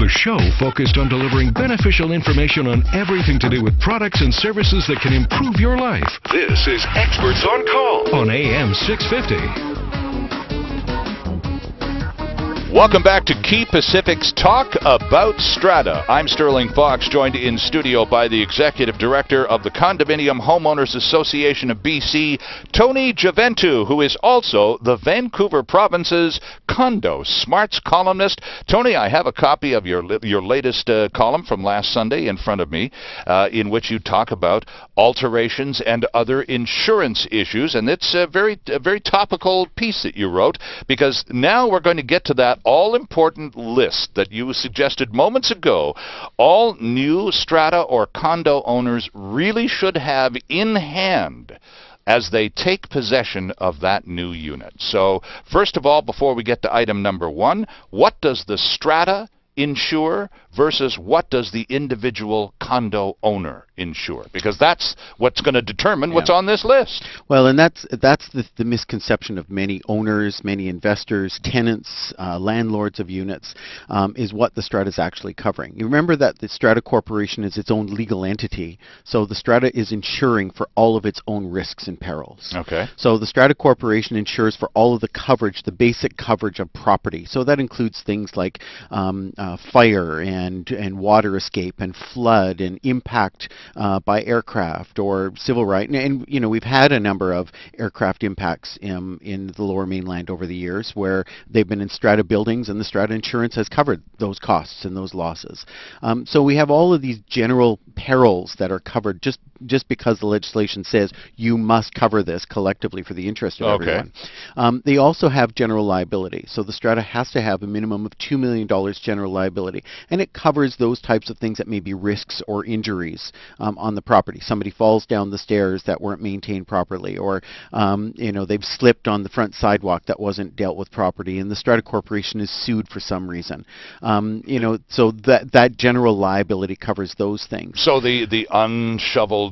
The show focused on delivering beneficial information on everything to do with products and services that can improve your life. This is Experts on Call on AM 650. Welcome back to Quay Pacific's Talk About Strata. I'm Stirling Fox, joined in studio by the Executive Director of the Condominium Homeowners Association of BC, Tony Gioventu, who is also the Vancouver Province's Condo Smarts columnist. Tony, I have a copy of your latest column from last Sunday in front of me, in which you talk about alterations and other insurance issues, and it's a very topical piece that you wrote, because now we're going to get to that all-important list that you suggested moments ago. All new strata or condo owners really should have in hand as they take possession of that new unit. So, first of all, before we get to item number one, what does the strata insure versus what does the individual condo owner insure? Because that's what's going to determine what's on this list. Well, and that's the misconception of many owners, many investors, tenants, landlords of units, is what the strata is actually covering. You remember that the strata corporation is its own legal entity, so the strata is insuring for all of its own risks and perils. Okay. So the strata corporation insures for all of the coverage, the basic coverage of property. So that includes things like fire and water escape and flood and impact by aircraft or civil right. And you know, we've had a number of aircraft impacts in the Lower Mainland over the years where they've been in strata buildings, and the strata insurance has covered those costs and those losses. So we have all of these general perils that are covered just because the legislation says you must cover this collectively for the interest of everyone. They also have general liability. So the strata has to have a minimum of $2 million general liability, and it covers those types of things that may be risks or injuries on the property. Somebody falls down the stairs that weren't maintained properly, or you know, they've slipped on the front sidewalk that wasn't dealt with properly, and the strata corporation is sued for some reason. You know, so that general liability covers those things. So the unshoveled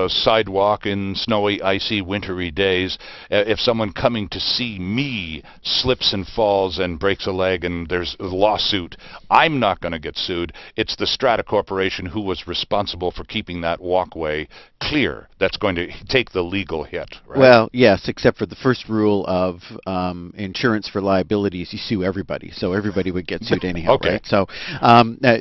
sidewalk in snowy, icy, wintry days, if someone coming to see me slips and falls and breaks a leg and there's a lawsuit, I'm not going to get sued. It's the strata corporation who was responsible for keeping that walkway clear that's going to take the legal hit, right? Well, yes, except for the first rule of insurance for liabilities, you sue everybody, so everybody would get sued anyhow. Okay. Right? So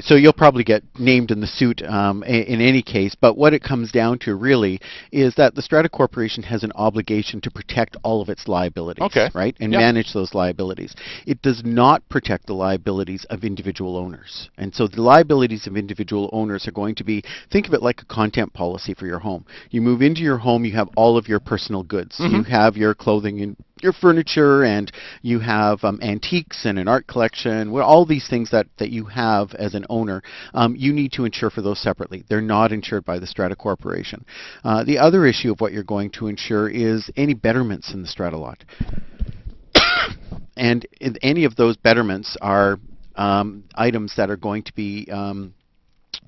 so you'll probably get named in the suit in any case, but what it comes down to really is that the strata corporation has an obligation to protect all of its liabilities, right, and manage those liabilities. It does not protect the liabilities of individual owners, and so the liabilities of individual owners are going to be, think of it like a content policy for your home. You move into your home, you have all of your personal goods. You have your clothing and your furniture, and you have antiques and an art collection. Well, all these things that you have as an owner, you need to insure for those separately. They're not insured by the strata corporation. The other issue of what you're going to insure is any betterments in the strata lot. And any of those betterments are items that are going to be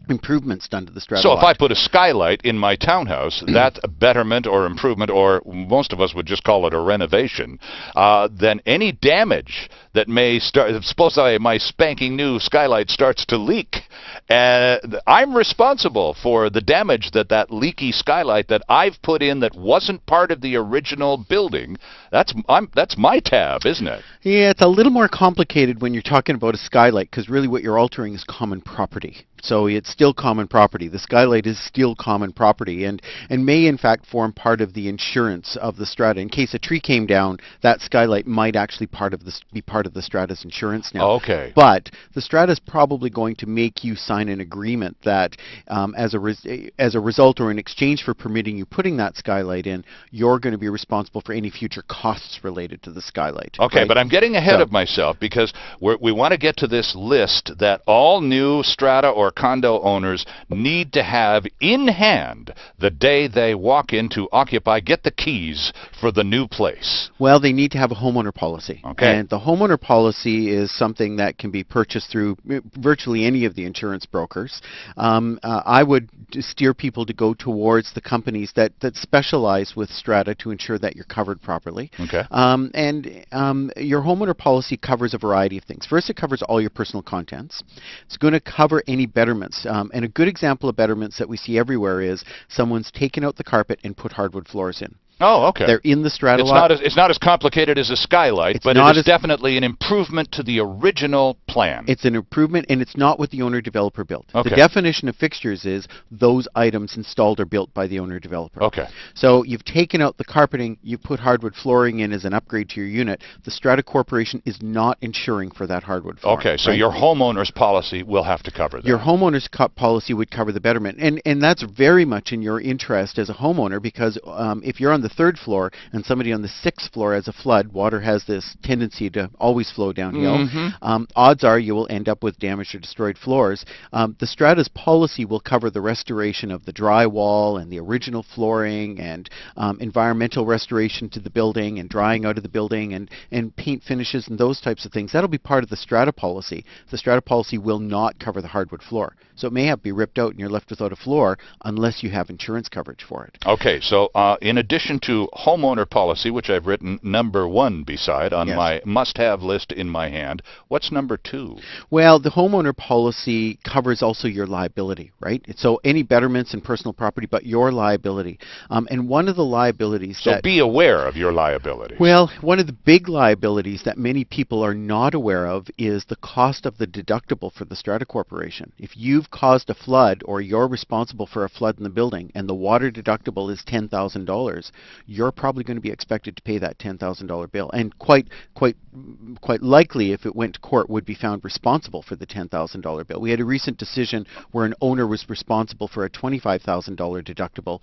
improvements done to the strata lot. So if I put a skylight in my townhouse, that's a betterment or improvement, or most of us would just call it a renovation, then any damage that may start, suppose my spanking new skylight starts to leak, and I'm responsible for the damage that leaky skylight that I've put in that wasn't part of the original building. That's my tab, isn't it? Yeah, it's a little more complicated when you're talking about a skylight, because really what you're altering is common property. So it's still common property. The skylight is still common property, and may in fact form part of the insurance of the strata. In case a tree came down, that skylight might actually be part of the strata's insurance now. Okay. But the strata is probably going to make you sign an agreement that as a result or in exchange for permitting you putting that skylight in, you're going to be responsible for any future costs related to the skylight. Okay, right? but I'm getting ahead of myself, because we want to get to this list that all new strata or condo owners need to have in hand the day they walk in to get the keys for the new place. Well, they need to have a homeowner policy. Okay. And the homeowner homeowner policy is something that can be purchased through virtually any of the insurance brokers. I would steer people to go towards the companies that specialize with strata to ensure that you're covered properly. Okay. Your homeowner policy covers a variety of things. First, it covers all your personal contents. It's going to cover any betterments. And a good example of betterments that we see everywhere is someone's taken out the carpet and put hardwood floors in. Oh, okay. They're in the strata lot. It's not as complicated as a skylight, but it is definitely an improvement to the original plan. It's an improvement, and it's not what the owner-developer built. Okay. The definition of fixtures is those items installed or built by the owner-developer. Okay. So you've taken out the carpeting, you put hardwood flooring in as an upgrade to your unit. The Strata Corporation is not insuring for that hardwood flooring. Okay, so your homeowner's policy will have to cover that. Your homeowner's policy would cover the betterment, and that's very much in your interest as a homeowner, because if you're on the third floor and somebody on the sixth floor has a flood, water has this tendency to always flow downhill. Odds are you will end up with damaged or destroyed floors. The Strata's policy will cover the restoration of the drywall and the original flooring, and environmental restoration to the building, and drying out of the building, and paint finishes and those types of things. That'll be part of the Strata policy. The Strata policy will not cover the hardwood floor. So it may have to be ripped out and you're left without a floor unless you have insurance coverage for it. Okay, so in addition to homeowner policy, which I've written number 1 beside on my must-have list in my hand, what's number 2? Well, the homeowner policy covers also your liability, right? So any betterments in personal property, but your liability. And one of the liabilities So be aware of your liability. Well, one of the big liabilities that many people are not aware of is the cost of the deductible for the Strata Corporation. If you've caused a flood, or you're responsible for a flood in the building, and the water deductible is $10,000, you're probably going to be expected to pay that $10,000 bill, and quite likely, if it went to court, would be found responsible for the $10,000 bill. We had a recent decision where an owner was responsible for a $25,000 deductible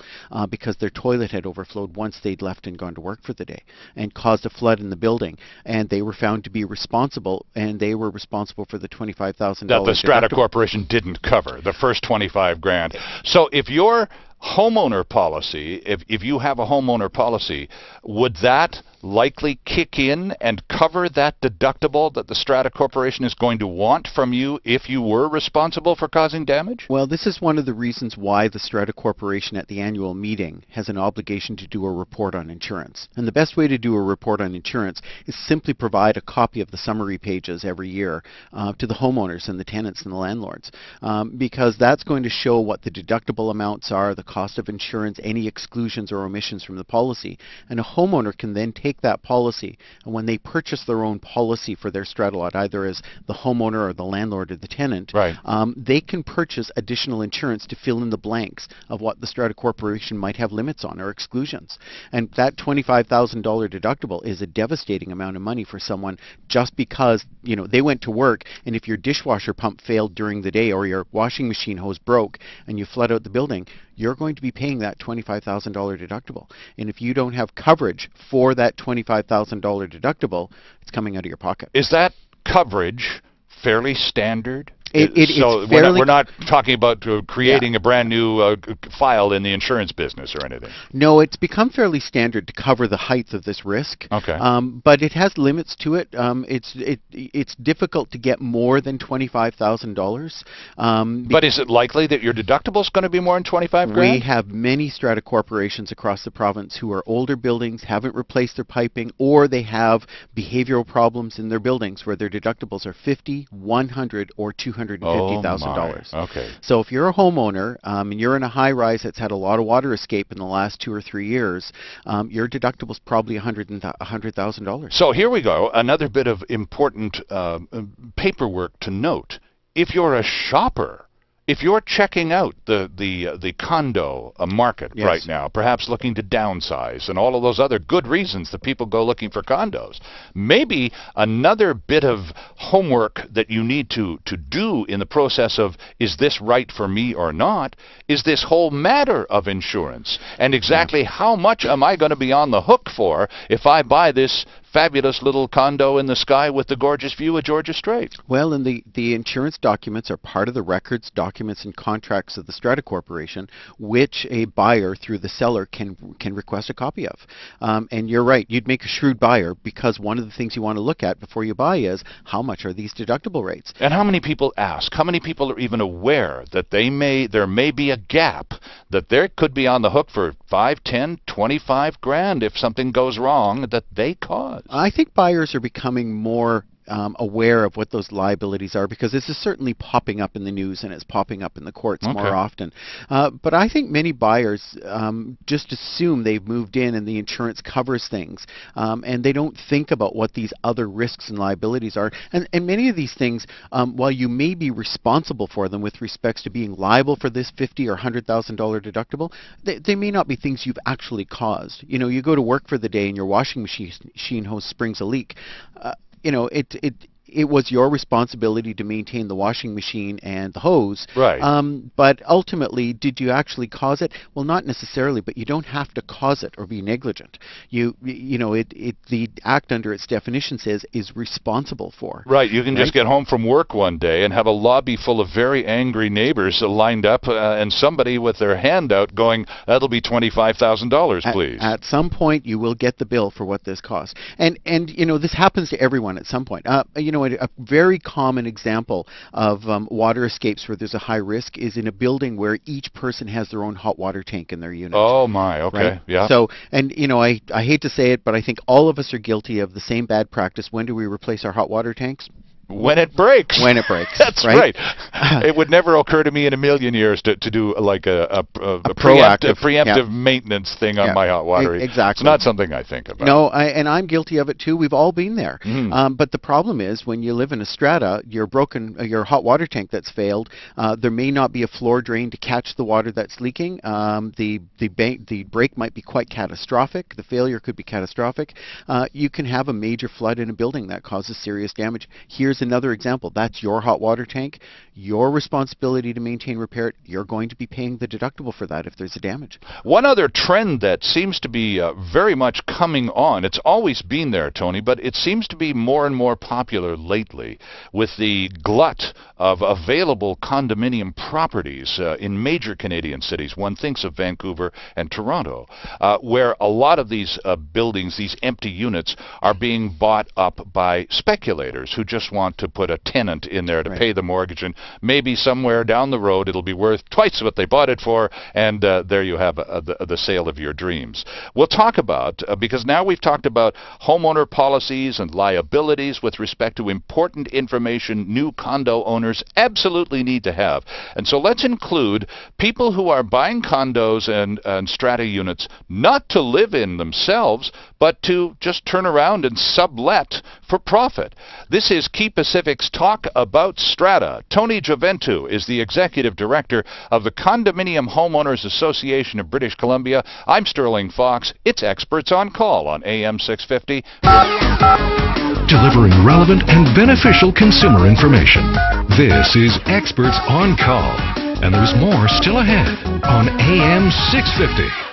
because their toilet had overflowed once they'd left and gone to work for the day, and caused a flood in the building, and they were found to be responsible, and they were responsible for the $25,000 that the Strata Corporation didn't cover, the first 25 grand. So if your homeowner policy, if you have a homeowner policy, would that likely kick in and cover that deductible that the Strata Corporation is going to want from you if you were responsible for causing damage? Well, this is one of the reasons why the Strata Corporation at the annual meeting has an obligation to do a report on insurance. And the best way to do a report on insurance is simply provide a copy of the summary pages every year to the homeowners and the tenants and the landlords, because that's going to show what the deductible amounts are, the cost of insurance, any exclusions or omissions from the policy. And a homeowner can then take that policy, and when they purchase their own policy for their strata lot, either as the homeowner or the landlord or the tenant, they can purchase additional insurance to fill in the blanks of what the Strata Corporation might have limits on or exclusions. And that $25,000 deductible is a devastating amount of money for someone, just because they went to work, and if your dishwasher pump failed during the day, or your washing machine hose broke and you flood out the building, you're going to be paying that $25,000 deductible. And if you don't have coverage for that $25,000 deductible, it's coming out of your pocket. Is that coverage fairly standard? So we're not talking about creating a brand new file in the insurance business or anything. No, it's become fairly standard to cover the height of this risk. Okay. But it has limits to it. It's difficult to get more than $25,000. But is it likely that your deductible is going to be more than 25 grand? We have many strata corporations across the province who are older buildings, haven't replaced their piping, or they have behavioral problems in their buildings where their deductibles are $50,000, $100,000, or $250,000. Okay. So if you're a homeowner and you're in a high-rise that's had a lot of water escape in the last 2 or 3 years, your deductible is probably $100,000. So here we go. Another bit of important paperwork to note. If you're a shopper, if you're checking out the condo market right now, perhaps looking to downsize and all of those other good reasons that people go looking for condos, maybe another bit of homework that you need to do in the process of, is this right for me or not, is this whole matter of insurance, and exactly how much am I going to be on the hook for if I buy this fabulous little condo in the sky with the gorgeous view of Georgia Strait. Well, and the insurance documents are part of the records, documents, and contracts of the Strata Corporation, which a buyer through the seller can request a copy of. And you're right, you'd make a shrewd buyer, because one of the things you want to look at before you buy is how much are these deductible rates. And how many people ask? How many people are even aware that there may be a gap, that they could be on the hook for 5, 10, 25 grand if something goes wrong that they caused? I think buyers are becoming more aware of what those liabilities are, because this is certainly popping up in the news and it's popping up in the courts more often. But I think many buyers just assume they've moved in and the insurance covers things, and they don't think about what these other risks and liabilities are. And many of these things, while you may be responsible for them with respects to being liable for this $50,000 or $100,000 deductible, they may not be things you've actually caused. You know, you go to work for the day and your washing machine hose springs a leak. You know, it was your responsibility to maintain the washing machine and the hose. Right. But ultimately, did you actually cause it? Well, not necessarily, but you don't have to cause it or be negligent. You know, the act under its definition says is responsible for. Right. You can just get home from work one day and have a lobby full of very angry neighbors lined up, and somebody with their hand out going, "That'll be $25,000, please." At some point, you will get the bill for what this costs. And you know, this happens to everyone at some point. You know, a very common example of water escapes where there's a high risk is in a building where each person has their own hot water tank in their unit. Oh my, okay, right? Yeah. So, and you know, I hate to say it, but I think all of us are guilty of the same bad practice. When do we replace our hot water tanks? When it breaks. When it breaks. That's right. It would never occur to me in a million years to do like a preemptive maintenance thing on my hot water. Exactly. It's not something I think about. No, and I'm guilty of it too. We've all been there. But the problem is when you live in a strata, your hot water tank that's failed, there may not be a floor drain to catch the water that's leaking. The break might be quite catastrophic. The failure could be catastrophic. You can have a major flood in a building that causes serious damage. Here's another example. That's your hot water tank. Your responsibility to maintain, repair it. You're going to be paying the deductible for that if there's a damage. One other trend that seems to be very much coming on, it's always been there, Tony, but it seems to be more and more popular lately with the glut of available condominium properties in major Canadian cities. One thinks of Vancouver and Toronto, where a lot of these buildings, these empty units, are being bought up by speculators who just want to put a tenant in there to pay the mortgage, and maybe somewhere down the road it'll be worth twice what they bought it for, and there you have the sale of your dreams. We'll talk about, because now we've talked about homeowner policies and liabilities with respect to important information new condo owners absolutely need to have. And so let's include people who are buying condos and strata units not to live in themselves, but to just turn around and sublet for profit. This is Quay Pacific's Talk About Strata. Tony Gioventu is the Executive Director of the Condominium Homeowners Association of British Columbia. I'm Sterling Fox. It's Experts on Call on AM 650. Delivering relevant and beneficial consumer information. This is Experts on Call. And there's more still ahead on AM 650.